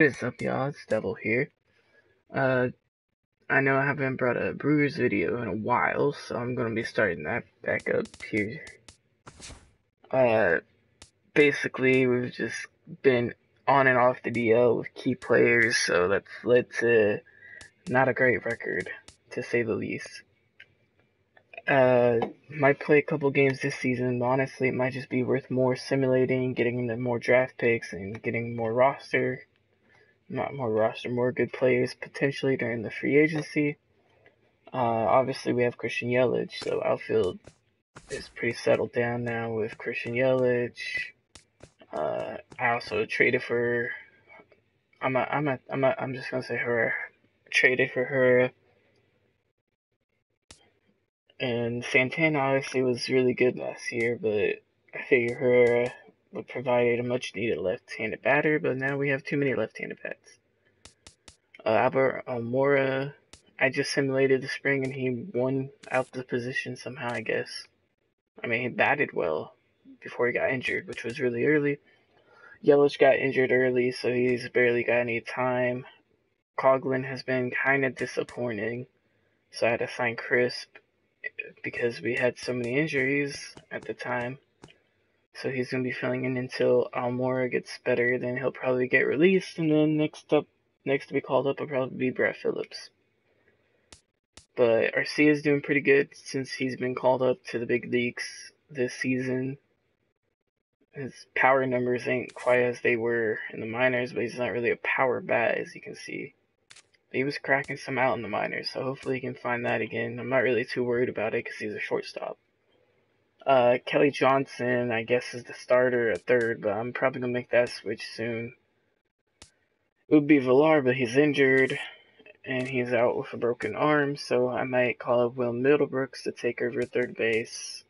What's up, y'all? It's Devil here. Uh, I know I haven't brought a Brewers video in a while, so I'm gonna be starting that back up here. Uh, Basically, we've just been on and off the DL with key players, so that's led to not a great record, to say the least. Might play a couple games this season, but honestly, it might just be worth more simulating, getting into more draft picks, and getting more more good players potentially during the free agency. Obviously, we have Christian Yelich, so outfield is pretty settled down now with Christian Yelich. I also traded for. I'm just gonna say her. Traded for her, and Santana obviously was really good last year, but I figure her would provide a much needed left-handed batter. But now we have too many left-handed bats. Albert Almora, I just simulated the spring and he won out the position somehow, I guess. I mean, he batted well before he got injured, which was really early. Yelich got injured early, so he's barely got any time. Coughlin has been kind of disappointing, so I had to sign Crisp because we had so many injuries at the time. So he's going to be filling in until Almora gets better, then he'll probably get released, and then next to be called up will probably be Brett Phillips. But Arcia's doing pretty good since he's been called up to the big leagues this season. His power numbers ain't quite as they were in the minors, but he's not really a power bat, as you can see. But he was cracking some out in the minors, so hopefully he can find that again. I'm not really too worried about it because he's a shortstop. Kelly Johnson, I guess, is the starter at third, but I'm probably going to make that switch soon. It would be Villar, but he's injured, and he's out with a broken arm, so I might call up Will Middlebrooks to take over third base.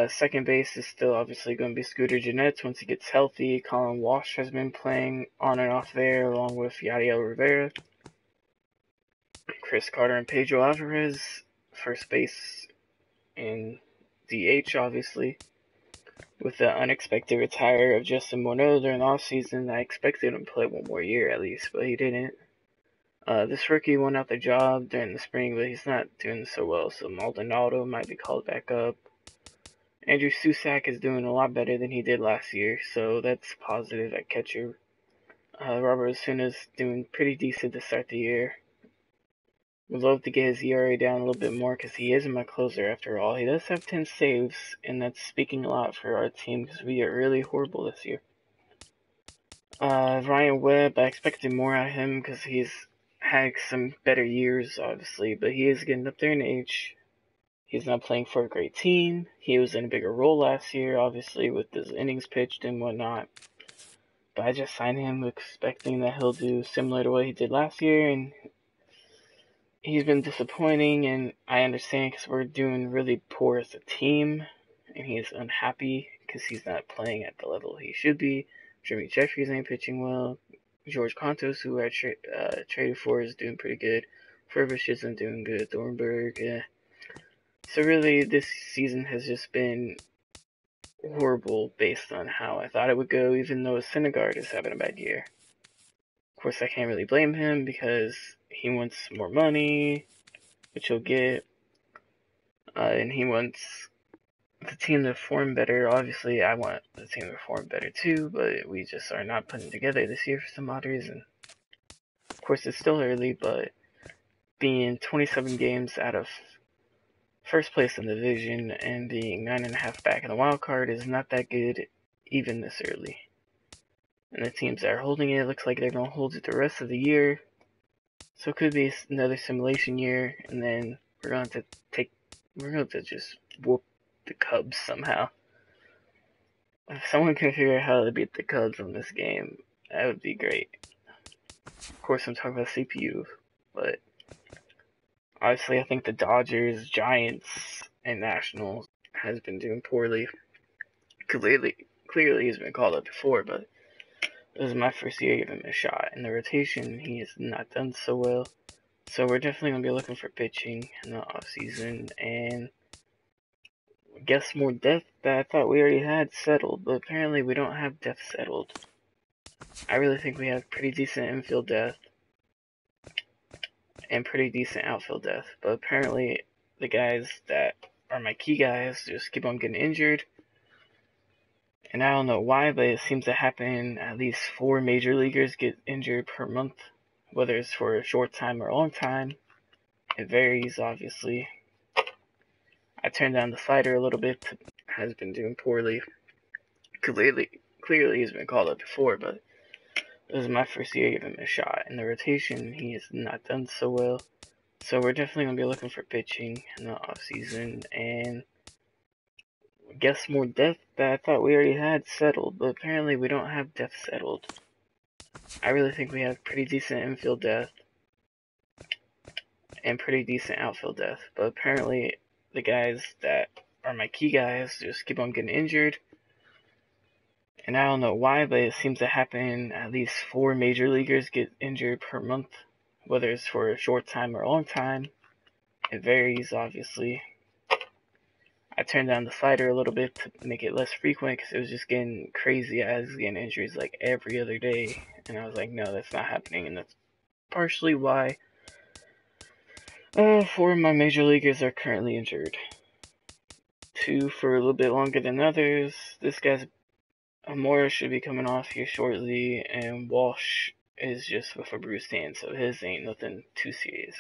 Second base is still obviously going to be Scooter Gennett once he gets healthy. Colin Walsh has been playing on and off there, along with Yadiel Rivera. Chris Carter and Pedro Alvarez, first base and DH, obviously. With the unexpected retire of Justin Morneau during the offseason, I expected him to play one more year at least, but he didn't. This rookie won out the job during the spring, but he's not doing so well, so Maldonado might be called back up. Andrew Susac is doing a lot better than he did last year, so that's positive at catcher. Robert Osuna's doing pretty decent to start the year. Would love to get his ERA down a little bit more because he isn't my closer after all. He does have 10 saves, and that's speaking a lot for our team because we are really horrible this year. Ryan Webb, I expected more out of him because he's had some better years, obviously, but he is getting up there in age. He's not playing for a great team. He was in a bigger role last year, obviously, with his innings pitched and whatnot. But I just signed him expecting that he'll do similar to what he did last year, and he's been disappointing, and I understand because we're doing really poor as a team, and he's unhappy because he's not playing at the level he should be. Jimmy Jeffries ain't pitching well. George Contos, who I traded for, is doing pretty good. Furbish isn't doing good. Thornburg, So really, this season has just been horrible based on how I thought it would go, even though Syndergaard is having a bad year. Of course, I can't really blame him because he wants more money, which he'll get, and he wants the team to perform better. Obviously, I want the team to perform better too, but we just are not putting together this year for some odd reason. Of course, it's still early, but being 27 games out of first place in the division and being 9.5 back in the wild card is not that good even this early. And the teams that are holding it looks like they're going to hold it the rest of the year. So it could be another simulation year, and then we're going to just whoop the Cubs somehow. If someone can figure out how to beat the Cubs on this game, that would be great. Of course, I'm talking about CPU, but obviously, I think the Dodgers, Giants, and Nationals has been doing poorly. Clearly, he's been called up before, but this is my first year giving him a shot. In the rotation, he has not done so well. So we're definitely going to be looking for pitching in the offseason, and I guess more depth that I thought we already had settled, but apparently we don't have depth settled. I really think we have pretty decent infield depth and pretty decent outfield depth, but apparently the guys that are my key guys just keep on getting injured. And I don't know why, but it seems to happen at least 4 major leaguers get injured per month, whether it's for a short time or a long time. It varies, obviously. I turned down the slider a little bit, has been doing poorly. Clearly he's been called up before, but this is my first year giving him a shot. In the rotation, he has not done so well. So we're definitely going to be looking for pitching in the offseason, and I guess more depth that I thought we already had settled, but apparently we don't have depth settled. I really think we have pretty decent infield depth and pretty decent outfield depth, but apparently the guys that are my key guys just keep on getting injured. And I don't know why, but it seems to happen at least 4 major leaguers get injured per month, whether it's for a short time or a long time. It varies, obviously. I turned down the slider a little bit to make it less frequent because it was just getting crazy. I was getting injuries like every other day, and I was like, no, that's not happening, and that's partially why 4 of my major leaguers are currently injured. 2 for a little bit longer than others. This guy's Amora should be coming off here shortly, and Walsh is just with a bruised hand, so his ain't nothing too serious.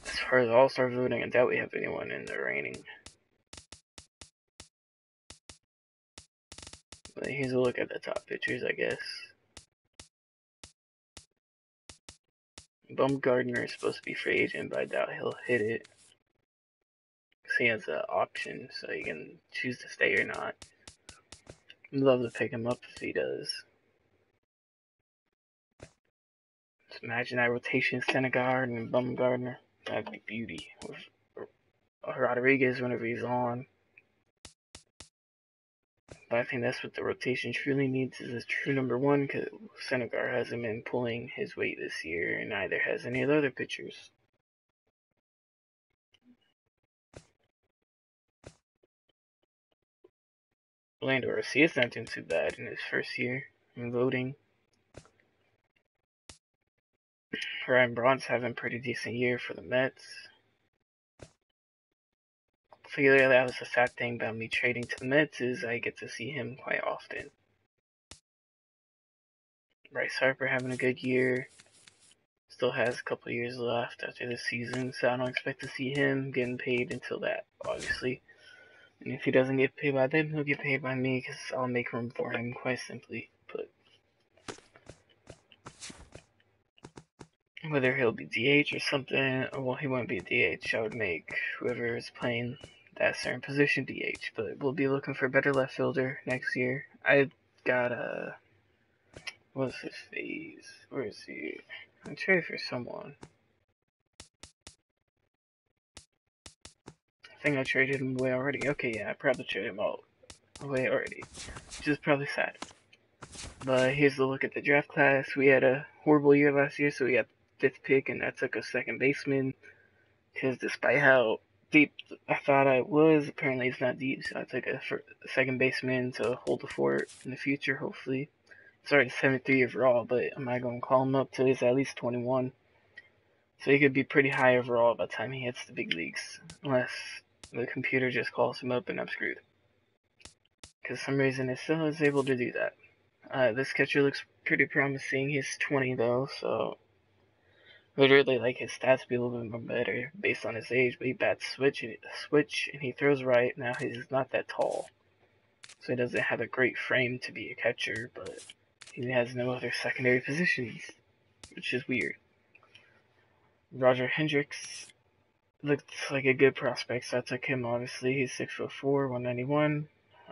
As far as all-star voting, I doubt we have anyone in the reigning. But here's a look at the top pitchers, I guess. Bumgarner is supposed to be free agent, but I doubt he'll hit it. Because he has an option, so he can choose to stay or not. I'd love to pick him up if he does. Just imagine that rotation, Syndergaard and Bumgarner. That'd be beauty. With Rodriguez whenever he's on. But I think that's what the rotation truly needs, is a true number 1, because Syndergaard hasn't been pulling his weight this year, and neither has any of the other pitchers. Orlando Arcia's not doing too bad in his first year in voting. Ryan Braun's having a pretty decent year for the Mets. Clearly, that was the sad thing about me trading to the Mets, is I get to see him quite often. Bryce Harper having a good year. Still has a couple years left after this season, so I don't expect to see him getting paid until that, obviously. And if he doesn't get paid by them, he'll get paid by me, because I'll make room for him, quite simply put. Whether he'll be DH or something, well, he won't be a DH. I would make whoever is playing that certain position DH, but we'll be looking for a better left fielder next year. I got what's his face? Where is he? I'm traded for someone. I think I traded him away already. Okay, yeah, I probably traded him away already, which is probably sad. But here's a look at the draft class. We had a horrible year last year, so we got 5th pick, and I took a second baseman, because despite how deep I thought I was, apparently it's not deep, so I took a second baseman to hold the fort in the future, hopefully. It's already 73 overall, but I'm not going to call him up till he's at least 21. So he could be pretty high overall by the time he hits the big leagues, unless the computer just calls him up and I'm screwed. Because for some reason it still is able to do that. This catcher looks pretty promising. He's 20 though, so I would really like his stats to be a little bit more better based on his age, but he bats switch and he throws right. Now he's not that tall, so he doesn't have a great frame to be a catcher, but he has no other secondary positions, which is weird. Roger Hendricks looked like a good prospect, so I took him, obviously. He's 6'4", 191.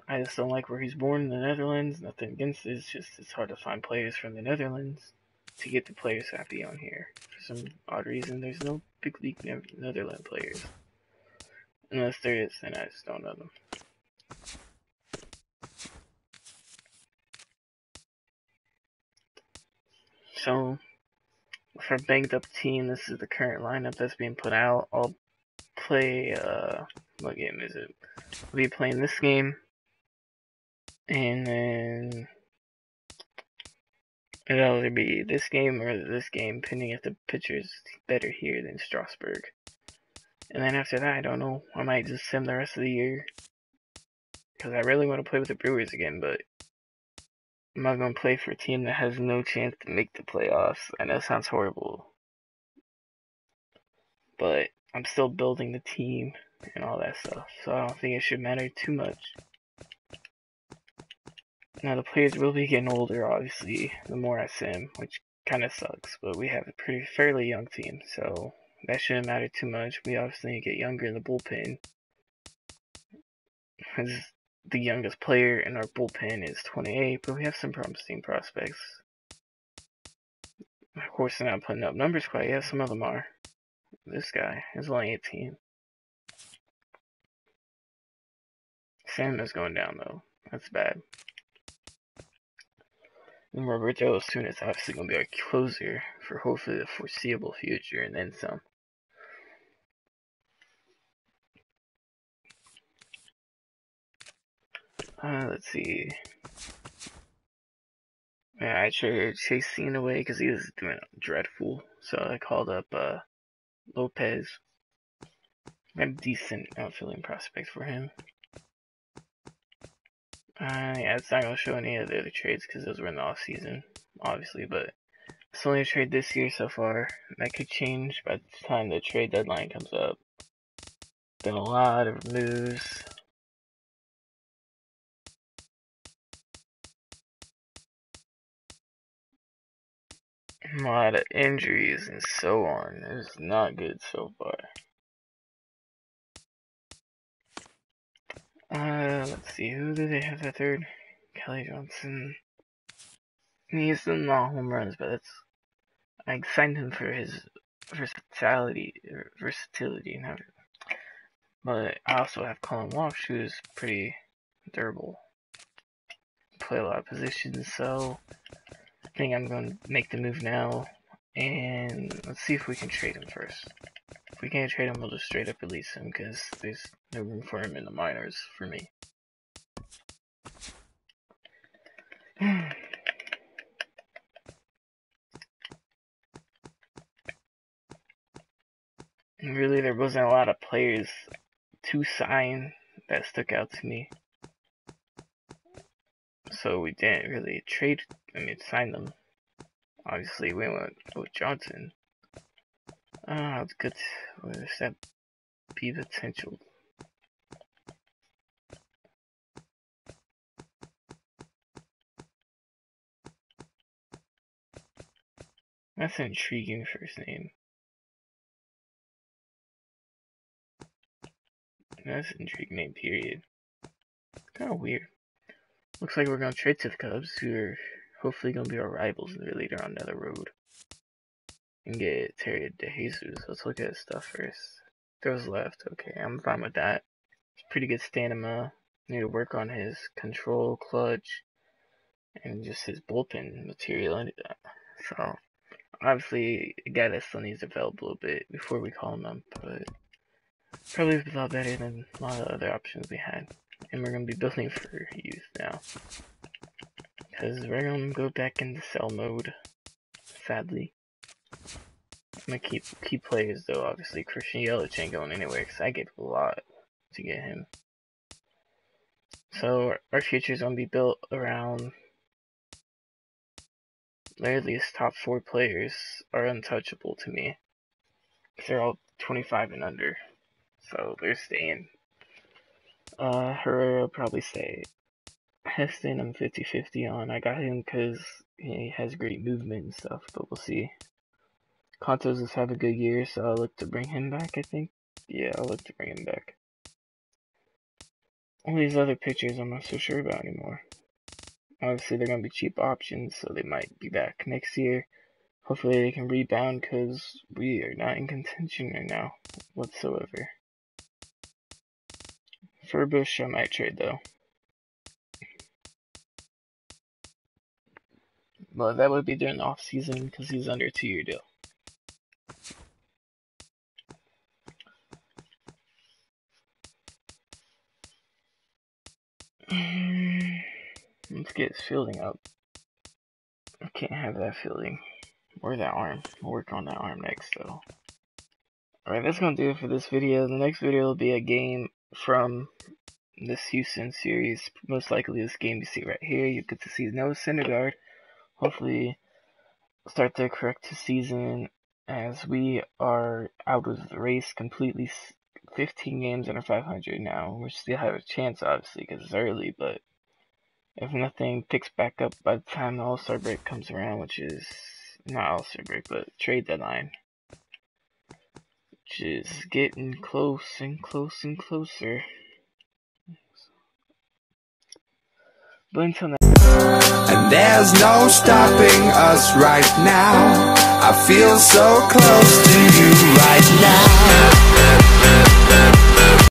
I just don't like where he's born in the Netherlands. Nothing against it, it's hard to find players from the Netherlands to get the players happy on here. For some odd reason, there's no big league Netherlands players. Unless there is, then I just don't know them. So, for a banged up team, this is the current lineup that's being put out. I'll play, what game is it? I'll be playing this game, and then It'll either be this game or this game, pending if the pitcher's better here than Strasburg. And then after that, I don't know. I might just sim the rest of the year. Because I really want to play with the Brewers again, but I'm not going to play for a team that has no chance to make the playoffs. I know it sounds horrible. But I'm still building the team and all that stuff. So I don't think it should matter too much. Now the players will be getting older, obviously, the more I sim, which kind of sucks. But we have a fairly young team, so that shouldn't matter too much. We obviously need to get younger in the bullpen. Because the youngest player in our bullpen is 28, but we have some promising prospects. Of course, they're not putting up numbers quite yet. Some of them are. This guy is only 18. Sam is going down, though. That's bad. And Roberto Osuna is obviously going to be our closer for hopefully the foreseeable future, and then some. Let's see. Yeah, I traded Chase Cena away because he was doing dreadful. So I called up Lopez. Got a decent outfielding prospect for him. Yeah, it's not going to show any of the other trades because those were in the off season, obviously, but it's only a trade this year so far. That could change by the time the trade deadline comes up. Been a lot of moves. A lot of injuries and so on. It's not good so far. Let's see, who do they have at third? Kelly Johnson. He's still not home runs, but that's. I signed him for his versatility, but I also have Colin Walsh, who's pretty durable. Play a lot of positions, so I think I'm going to make the move now, and let's see if we can trade him first. If we can't trade him, we'll just straight up release him, because there's no room for him in the minors for me. Really, there wasn't a lot of players to sign that stuck out to me. So we didn't really sign them. Obviously, we went with Johnson. It's good. What does that be potential? That's an intriguing first name. That's an intriguing name, period. Kind of weird. Looks like we're going to trade to the Cubs, who are hopefully going to be our rivals later on down the road. And get Terry DeJesus. Let's look at his stuff first. Throws left. Okay, I'm fine with that. It's pretty good stamina. Need to work on his control, clutch, and just his bullpen material. So, obviously, a guy that still needs to develop a little bit before we call him up, but probably a lot better than a lot of other options we had. And we're going to be building for youth now. Because we're going to go back into sell mode, sadly. I'm going to keep key players, though, obviously. Christian Yelich ain't going anywhere, because I gave a lot to get him. So, our future is going to be built around literally his top 4 players are untouchable to me. They're all 25 and under. So, they're staying. Herrera will probably stay. Heston, I'm 50-50 on. I got him because he has great movement and stuff, but we'll see. Contos has had a good year, so I'll look to bring him back, I think. Yeah, I'll look to bring him back. All these other pitchers I'm not so sure about anymore. Obviously, they're going to be cheap options, so they might be back next year. Hopefully, they can rebound, because we are not in contention right now, whatsoever. Furbush, I might trade, though. But that would be during the off-season, because he's under a 2-year deal. Let's get his fielding up. can't have that feeling. Or that arm. We'll work on that arm next, though. Alright, that's gonna do it for this video. The next video will be a game from this Houston series. Most likely this game you see right here. You get to see Noah Syndergaard. Hopefully start to correct his season, as we are out of the race completely. 15 games under 500 now. We still have a chance, obviously, because it's early, but if nothing picks back up by the time the All-Star break comes around, which is not All-Star break, but trade deadline, which is getting close and close and closer. But until now. And there's no stopping us right now. I feel so close to you right now.